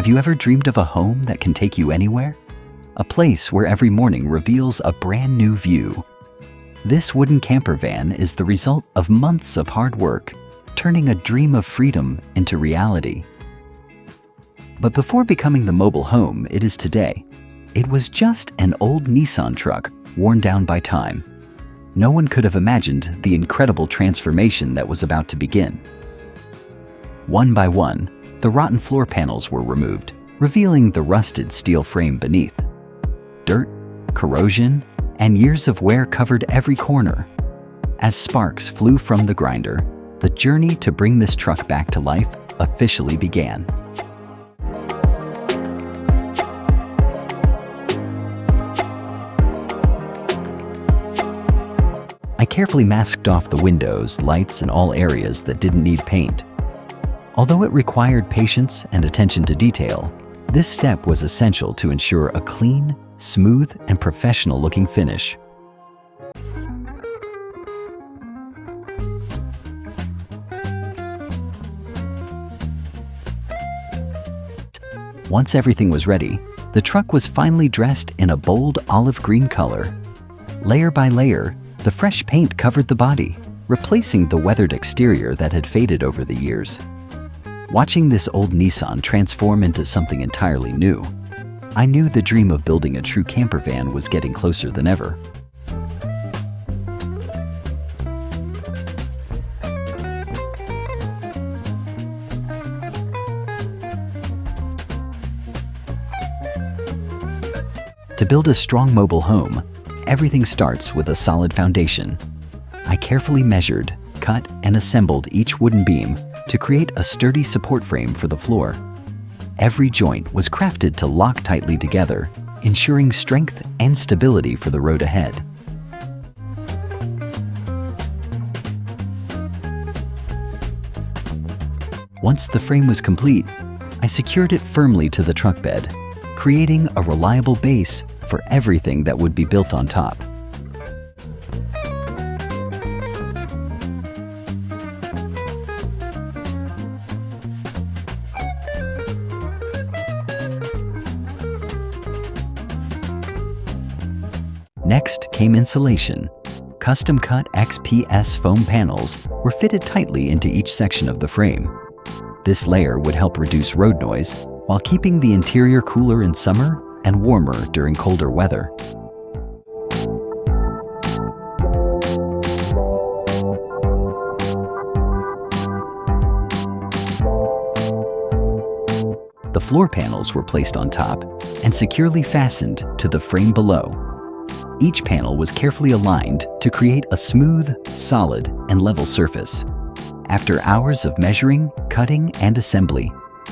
Have you ever dreamed of a home that can take you anywhere? A place where every morning reveals a brand new view. This wooden camper van is the result of months of hard work, turning a dream of freedom into reality. But before becoming the mobile home it is today, it was just an old Nissan truck worn down by time. No one could have imagined the incredible transformation that was about to begin. One by one, the rotten floor panels were removed, revealing the rusted steel frame beneath. Dirt, corrosion, and years of wear covered every corner. As sparks flew from the grinder, the journey to bring this truck back to life officially began. I carefully masked off the windows, lights, and all areas that didn't need paint. Although it required patience and attention to detail, this step was essential to ensure a clean, smooth, and professional-looking finish. Once everything was ready, the truck was finally dressed in a bold olive green color. Layer by layer, the fresh paint covered the body, replacing the weathered exterior that had faded over the years. Watching this old Nissan transform into something entirely new, I knew the dream of building a true camper van was getting closer than ever. To build a strong mobile home, everything starts with a solid foundation. I carefully measured, cut, and assembled each wooden beam to create a sturdy support frame for the floor. Every joint was crafted to lock tightly together, ensuring strength and stability for the road ahead. Once the frame was complete, I secured it firmly to the truck bed, creating a reliable base for everything that would be built on top. Next came insulation. Custom-cut XPS foam panels were fitted tightly into each section of the frame. This layer would help reduce road noise while keeping the interior cooler in summer and warmer during colder weather. The floor panels were placed on top and securely fastened to the frame below. Each panel was carefully aligned to create a smooth, solid, and level surface. After hours of measuring, cutting, and assembly,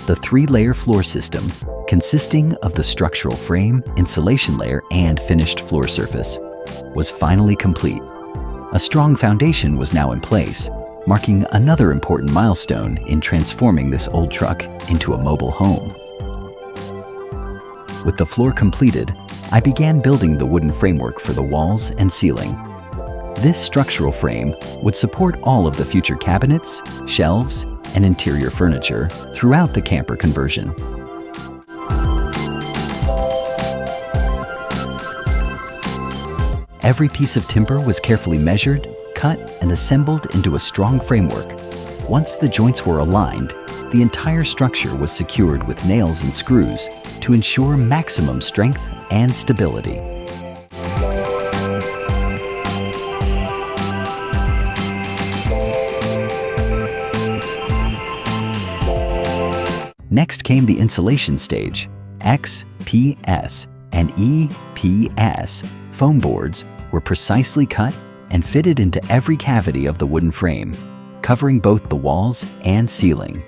the three-layer floor system, consisting of the structural frame, insulation layer, and finished floor surface, was finally complete. A strong foundation was now in place, marking another important milestone in transforming this old truck into a mobile home. With the floor completed, I began building the wooden framework for the walls and ceiling. This structural frame would support all of the future cabinets, shelves, and interior furniture throughout the camper conversion. Every piece of timber was carefully measured, cut, and assembled into a strong framework. Once the joints were aligned, the entire structure was secured with nails and screws to ensure maximum strength and stability. Next came the insulation stage. XPS and EPS foam boards were precisely cut and fitted into every cavity of the wooden frame, covering both the walls and ceiling.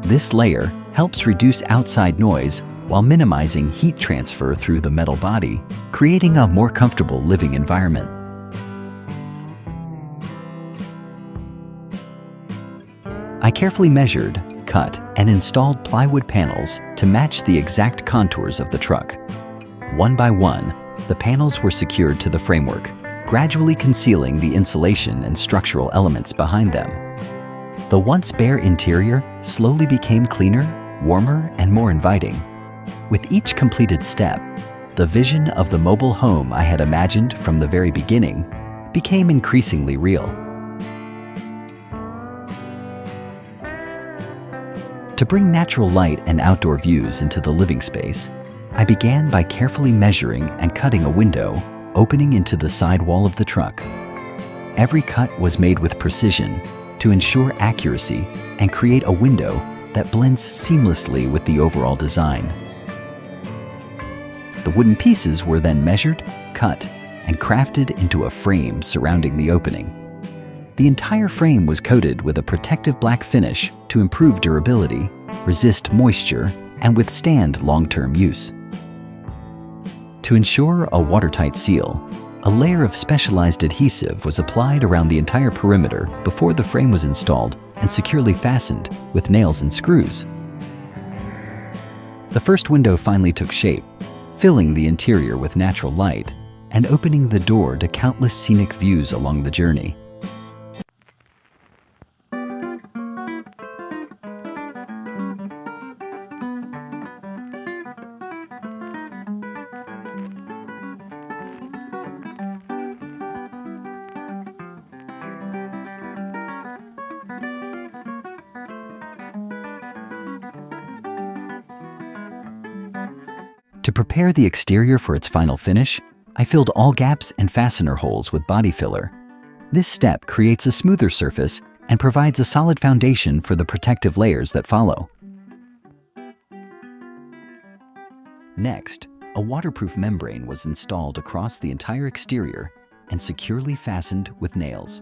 This layer helps reduce outside noise while minimizing heat transfer through the metal body, creating a more comfortable living environment. I carefully measured, cut, and installed plywood panels to match the exact contours of the truck. One by one, the panels were secured to the framework, gradually concealing the insulation and structural elements behind them. The once bare interior slowly became cleaner, warmer, and more inviting. With each completed step, the vision of the mobile home I had imagined from the very beginning became increasingly real. To bring natural light and outdoor views into the living space, I began by carefully measuring and cutting a window opening into the side wall of the truck. Every cut was made with precision to ensure accuracy and create a window that blends seamlessly with the overall design. The wooden pieces were then measured, cut, and crafted into a frame surrounding the opening. The entire frame was coated with a protective black finish to improve durability, resist moisture, and withstand long-term use. To ensure a watertight seal, a layer of specialized adhesive was applied around the entire perimeter before the frame was installed and securely fastened with nails and screws. The first window finally took shape, filling the interior with natural light and opening the door to countless scenic views along the journey. To prepare the exterior for its final finish, I filled all gaps and fastener holes with body filler. This step creates a smoother surface and provides a solid foundation for the protective layers that follow. Next, a waterproof membrane was installed across the entire exterior and securely fastened with nails.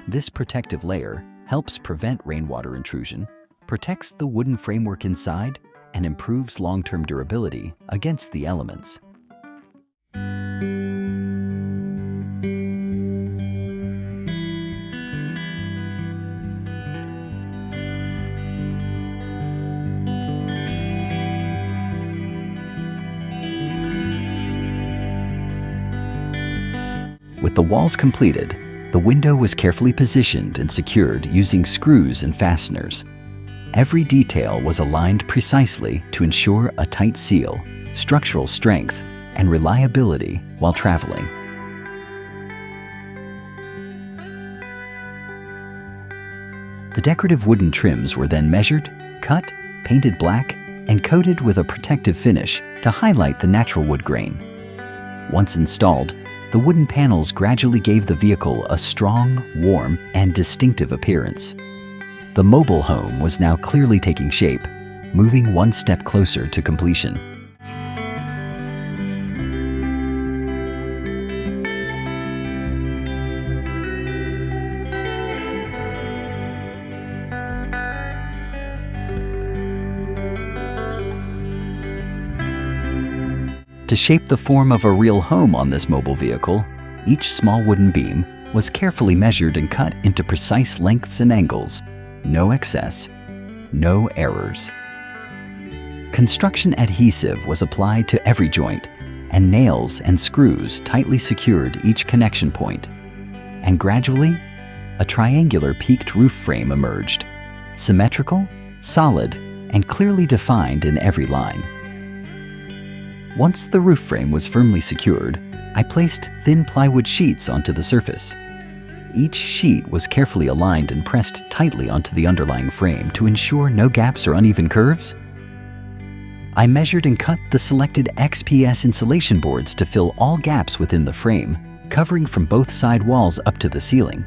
This protective layer helps prevent rainwater intrusion, protects the wooden framework inside, and improves long-term durability against the elements. With the walls completed, the window was carefully positioned and secured using screws and fasteners. Every detail was aligned precisely to ensure a tight seal, structural strength, and reliability while traveling. The decorative wooden trims were then measured, cut, painted black, and coated with a protective finish to highlight the natural wood grain. Once installed, the wooden panels gradually gave the vehicle a strong, warm, and distinctive appearance. The mobile home was now clearly taking shape, moving one step closer to completion. To shape the form of a real home on this mobile vehicle, each small wooden beam was carefully measured and cut into precise lengths and angles. No excess, no errors. Construction adhesive was applied to every joint, and nails and screws tightly secured each connection point. And gradually, a triangular peaked roof frame emerged, symmetrical, solid, and clearly defined in every line. Once the roof frame was firmly secured, I placed thin plywood sheets onto the surface. Each sheet was carefully aligned and pressed tightly onto the underlying frame to ensure no gaps or uneven curves. I measured and cut the selected XPS insulation boards to fill all gaps within the frame, covering from both side walls up to the ceiling.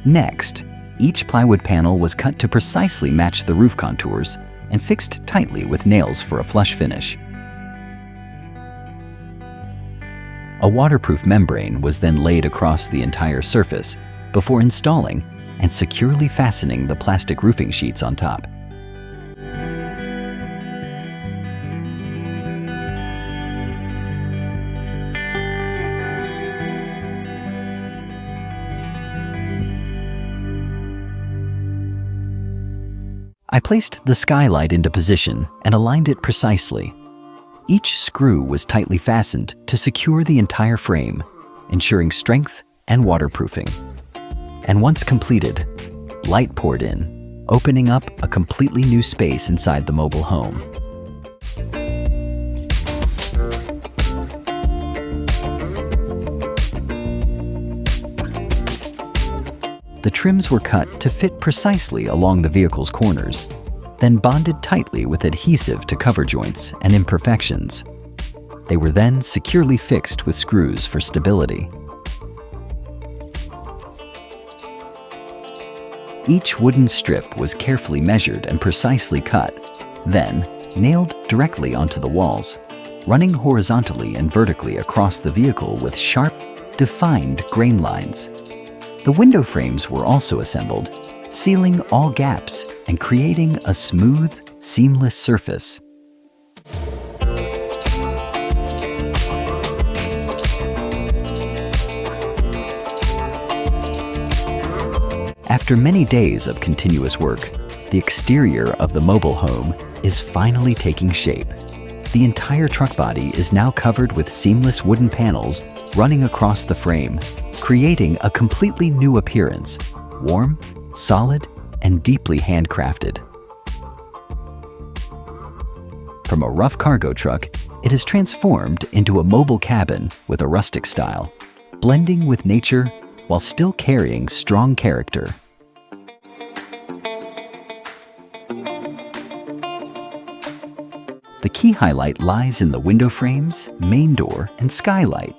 Next, each plywood panel was cut to precisely match the roof contours and fixed tightly with nails for a flush finish. A waterproof membrane was then laid across the entire surface before installing and securely fastening the plastic roofing sheets on top. I placed the skylight into position and aligned it precisely. Each screw was tightly fastened to secure the entire frame, ensuring strength and waterproofing. And once completed, light poured in, opening up a completely new space inside the mobile home. The trims were cut to fit precisely along the vehicle's corners, then bonded tightly with adhesive to cover joints and imperfections. They were then securely fixed with screws for stability. Each wooden strip was carefully measured and precisely cut, then nailed directly onto the walls, running horizontally and vertically across the vehicle with sharp, defined grain lines. The window frames were also assembled, sealing all gaps and creating a smooth, seamless surface. After many days of continuous work, the exterior of the mobile home is finally taking shape. The entire truck body is now covered with seamless wooden panels running across the frame, creating a completely new appearance, warm, solid, and deeply handcrafted. From a rough cargo truck, it has transformed into a mobile cabin with a rustic style, blending with nature while still carrying strong character. The key highlight lies in the window frames, main door, and skylight,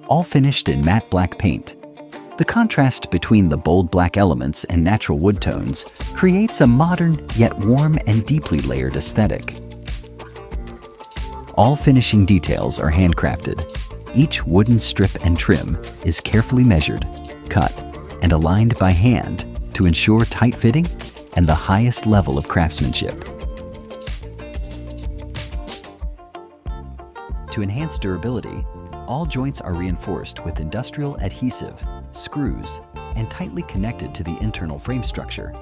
all finished in matte black paint. The contrast between the bold black elements and natural wood tones creates a modern yet warm and deeply layered aesthetic. All finishing details are handcrafted. Each wooden strip and trim is carefully measured, cut, and aligned by hand to ensure tight fitting and the highest level of craftsmanship. To enhance durability, all joints are reinforced with industrial adhesive, screws, and tightly connected to the internal frame structure.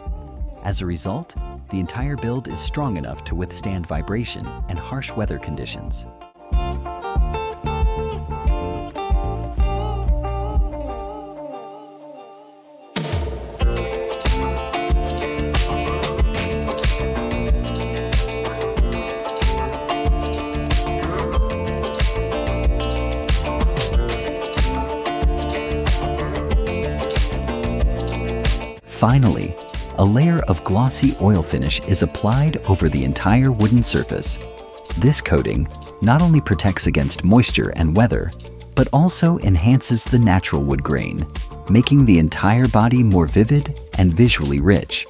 As a result, the entire build is strong enough to withstand vibration and harsh weather conditions. Finally, a layer of glossy oil finish is applied over the entire wooden surface. This coating not only protects against moisture and weather, but also enhances the natural wood grain, making the entire body more vivid and visually rich.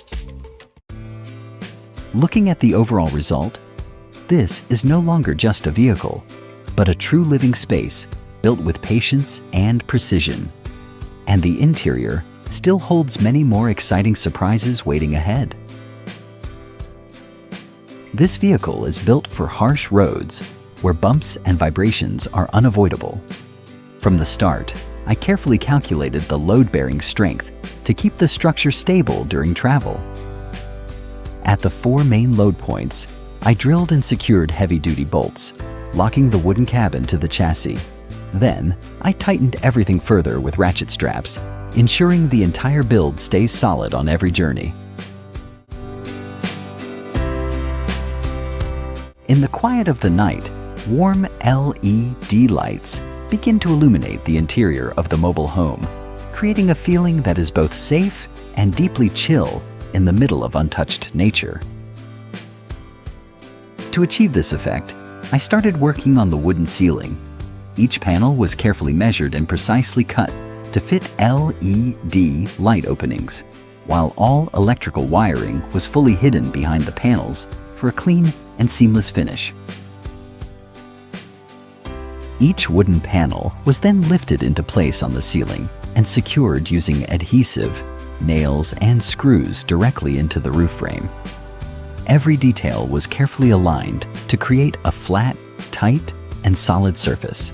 Looking at the overall result, this is no longer just a vehicle, but a true living space built with patience and precision. And the interior still holds many more exciting surprises waiting ahead. This vehicle is built for harsh roads where bumps and vibrations are unavoidable. From the start, I carefully calculated the load-bearing strength to keep the structure stable during travel. At the 4 main load points, I drilled and secured heavy-duty bolts, locking the wooden cabin to the chassis. Then, I tightened everything further with ratchet straps, ensuring the entire build stays solid on every journey. In the quiet of the night, warm LED lights begin to illuminate the interior of the mobile home, creating a feeling that is both safe and deeply chill in the middle of untouched nature. To achieve this effect, I started working on the wooden ceiling. Each panel was carefully measured and precisely cut to fit LED light openings, while all electrical wiring was fully hidden behind the panels for a clean and seamless finish. Each wooden panel was then lifted into place on the ceiling and secured using adhesive, nails, and screws directly into the roof frame. Every detail was carefully aligned to create a flat, tight, and solid surface.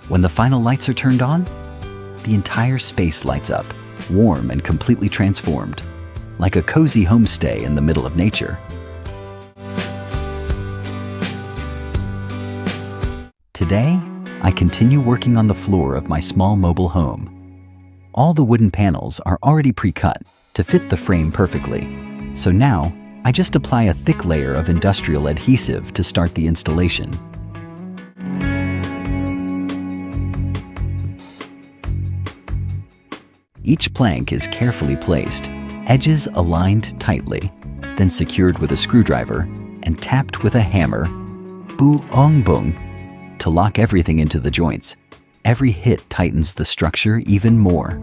When the final lights are turned on, the entire space lights up, warm and completely transformed, like a cozy homestay in the middle of nature. Today, I continue working on the floor of my small mobile home. All the wooden panels are already pre-cut to fit the frame perfectly. So now, I just apply a thick layer of industrial adhesive to start the installation. Each plank is carefully placed, edges aligned tightly, then secured with a screwdriver and tapped with a hammer, bu-ong-bung, to lock everything into the joints. Every hit tightens the structure even more.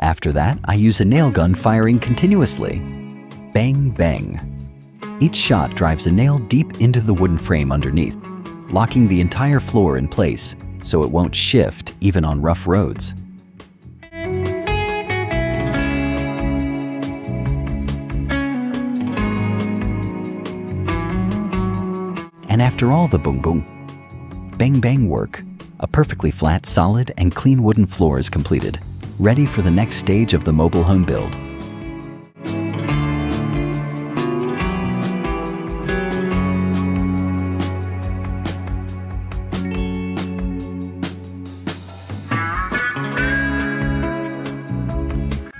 After that, I use a nail gun firing continuously. Bang, bang. Each shot drives a nail deep into the wooden frame underneath, locking the entire floor in place so it won't shift even on rough roads. And after all the boom boom, bang bang work, a perfectly flat, solid, and clean wooden floor is completed, ready for the next stage of the mobile home build.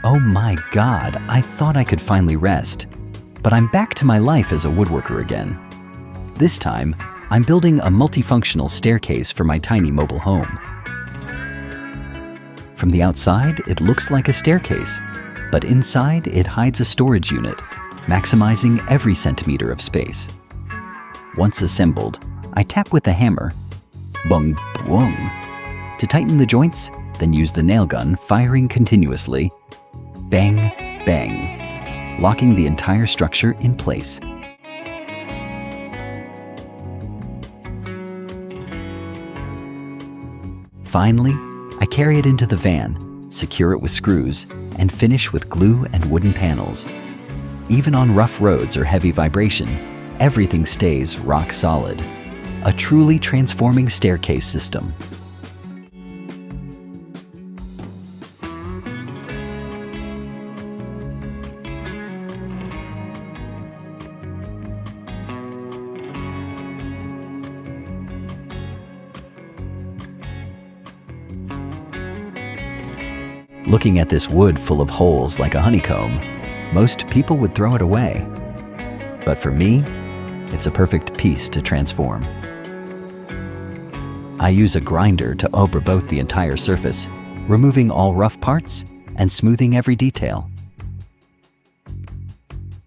Oh my God, I thought I could finally rest, but I'm back to my life as a woodworker again. This time, I'm building a multifunctional staircase for my tiny mobile home. From the outside, it looks like a staircase, but inside it hides a storage unit, maximizing every centimeter of space. Once assembled, I tap with the hammer, bung bung, to tighten the joints, then use the nail gun firing continuously, bang bang, locking the entire structure in place. Finally, I carry it into the van, secure it with screws, and finish with glue and wooden panels. Even on rough roads or heavy vibration, everything stays rock solid. A truly transforming staircase system. Looking at this wood full of holes like a honeycomb, most people would throw it away. But for me, it's a perfect piece to transform. I use a grinder to overboat the entire surface, removing all rough parts and smoothing every detail.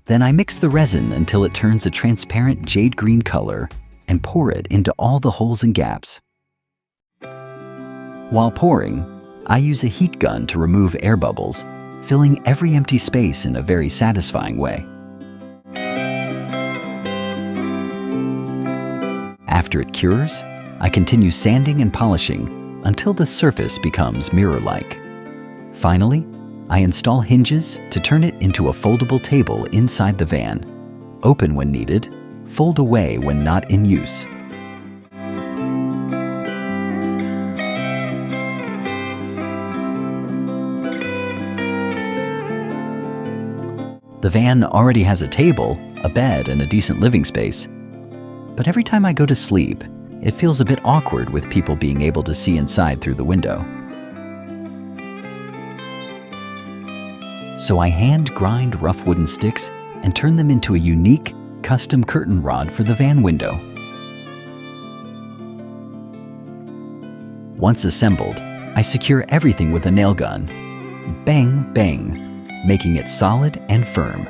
Then I mix the resin until it turns a transparent jade green color and pour it into all the holes and gaps. While pouring, I use a heat gun to remove air bubbles, filling every empty space in a very satisfying way. After it cures, I continue sanding and polishing until the surface becomes mirror-like. Finally, I install hinges to turn it into a foldable table inside the van, open when needed, fold away when not in use. The van already has a table, a bed, and a decent living space. But every time I go to sleep, it feels a bit awkward with people being able to see inside through the window. So I hand grind rough wooden sticks and turn them into a unique, custom curtain rod for the van window. Once assembled, I secure everything with a nail gun. Bang, bang, making it solid and firm.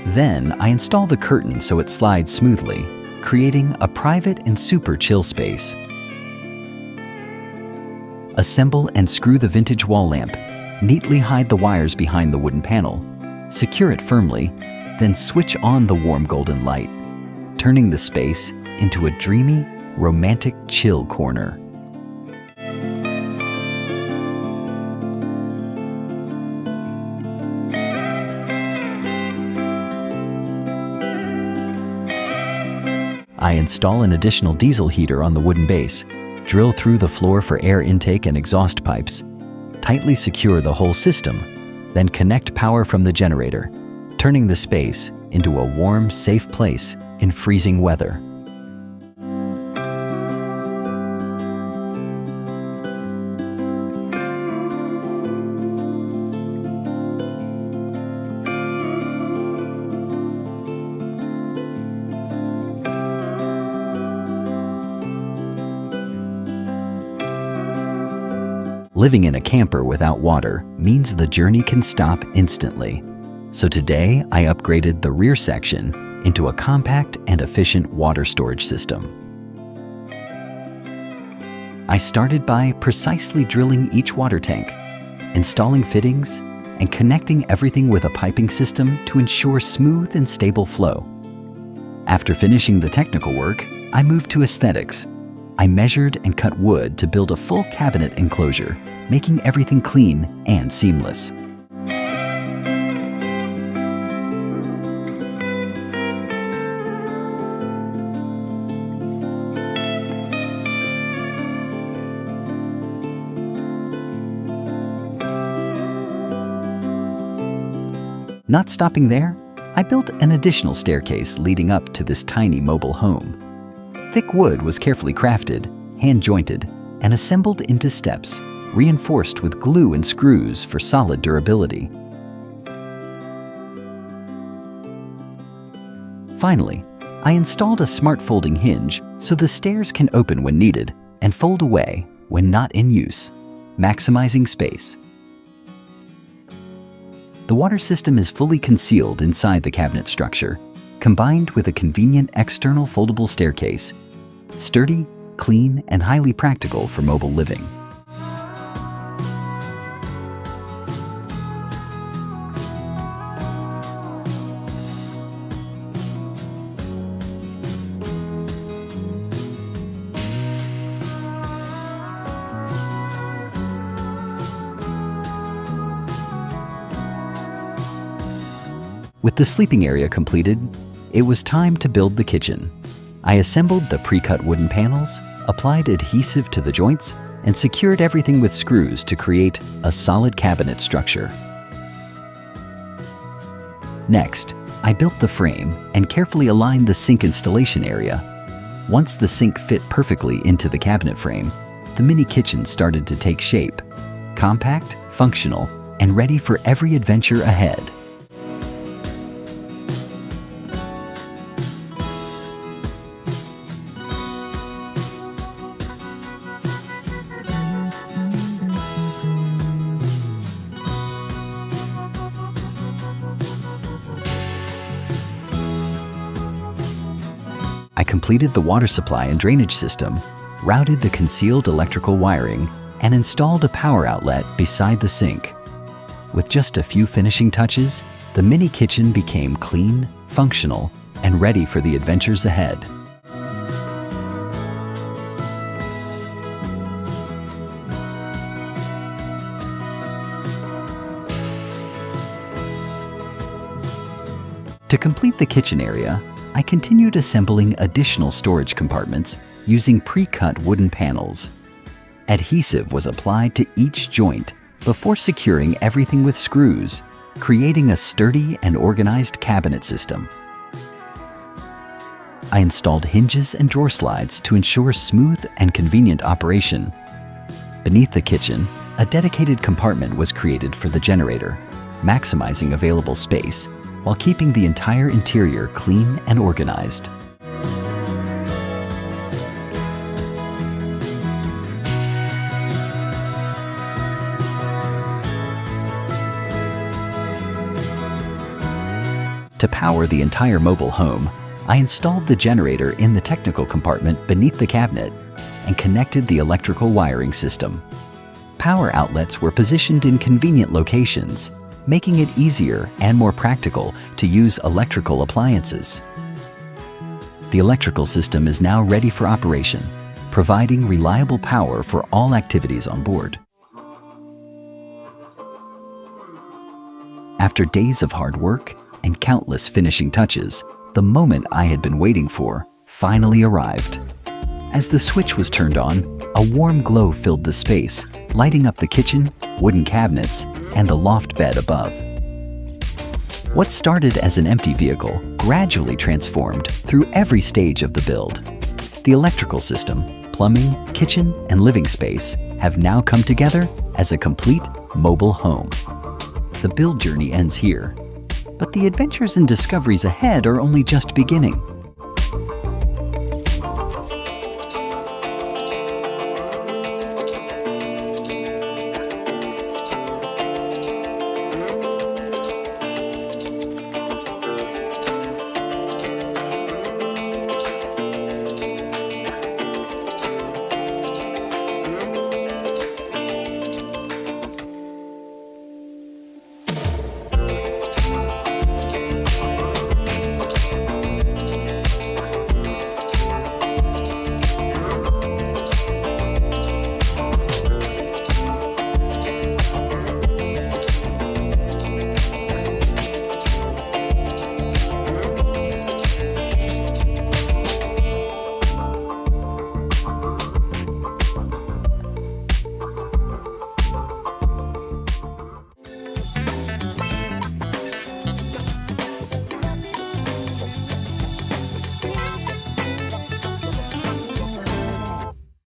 Then I install the curtain so it slides smoothly, creating a private and super chill space. Assemble and screw the vintage wall lamp, neatly hide the wires behind the wooden panel, secure it firmly, then switch on the warm golden light, turning the space into a dreamy, romantic chill corner. I install an additional diesel heater on the wooden base, drill through the floor for air intake and exhaust pipes, tightly secure the whole system, then connect power from the generator, turning the space into a warm, safe place in freezing weather. Living in a camper without water means the journey can stop instantly. So today, I upgraded the rear section into a compact and efficient water storage system. I started by precisely drilling each water tank, installing fittings, and connecting everything with a piping system to ensure smooth and stable flow. After finishing the technical work, I moved to aesthetics. I measured and cut wood to build a full cabinet enclosure, making everything clean and seamless. Not stopping there, I built an additional staircase leading up to this tiny mobile home. Thick wood was carefully crafted, hand-jointed, and assembled into steps, reinforced with glue and screws for solid durability. Finally, I installed a smart folding hinge so the stairs can open when needed and fold away when not in use, maximizing space. The water system is fully concealed inside the cabinet structure, combined with a convenient external foldable staircase. Sturdy, clean, and highly practical for mobile living. With the sleeping area completed, it was time to build the kitchen. I assembled the pre-cut wooden panels, applied adhesive to the joints, and secured everything with screws to create a solid cabinet structure. Next, I built the frame and carefully aligned the sink installation area. Once the sink fit perfectly into the cabinet frame, the mini kitchen started to take shape, compact, functional, and ready for every adventure ahead. I completed the water supply and drainage system, routed the concealed electrical wiring, and installed a power outlet beside the sink. With just a few finishing touches, the mini kitchen became clean, functional, and ready for the adventures ahead. To complete the kitchen area, I continued assembling additional storage compartments using pre-cut wooden panels. Adhesive was applied to each joint before securing everything with screws, creating a sturdy and organized cabinet system. I installed hinges and drawer slides to ensure smooth and convenient operation. Beneath the kitchen, a dedicated compartment was created for the generator, maximizing available space while keeping the entire interior clean and organized. To power the entire mobile home, I installed the generator in the technical compartment beneath the cabinet and connected the electrical wiring system. Power outlets were positioned in convenient locations, making it easier and more practical to use electrical appliances. The electrical system is now ready for operation, providing reliable power for all activities on board. After days of hard work and countless finishing touches, the moment I had been waiting for finally arrived. As the switch was turned on, a warm glow filled the space, lighting up the kitchen, wooden cabinets, and the loft bed above. What started as an empty vehicle gradually transformed through every stage of the build. The electrical system, plumbing, kitchen, and living space have now come together as a complete mobile home. The build journey ends here, but the adventures and discoveries ahead are only just beginning.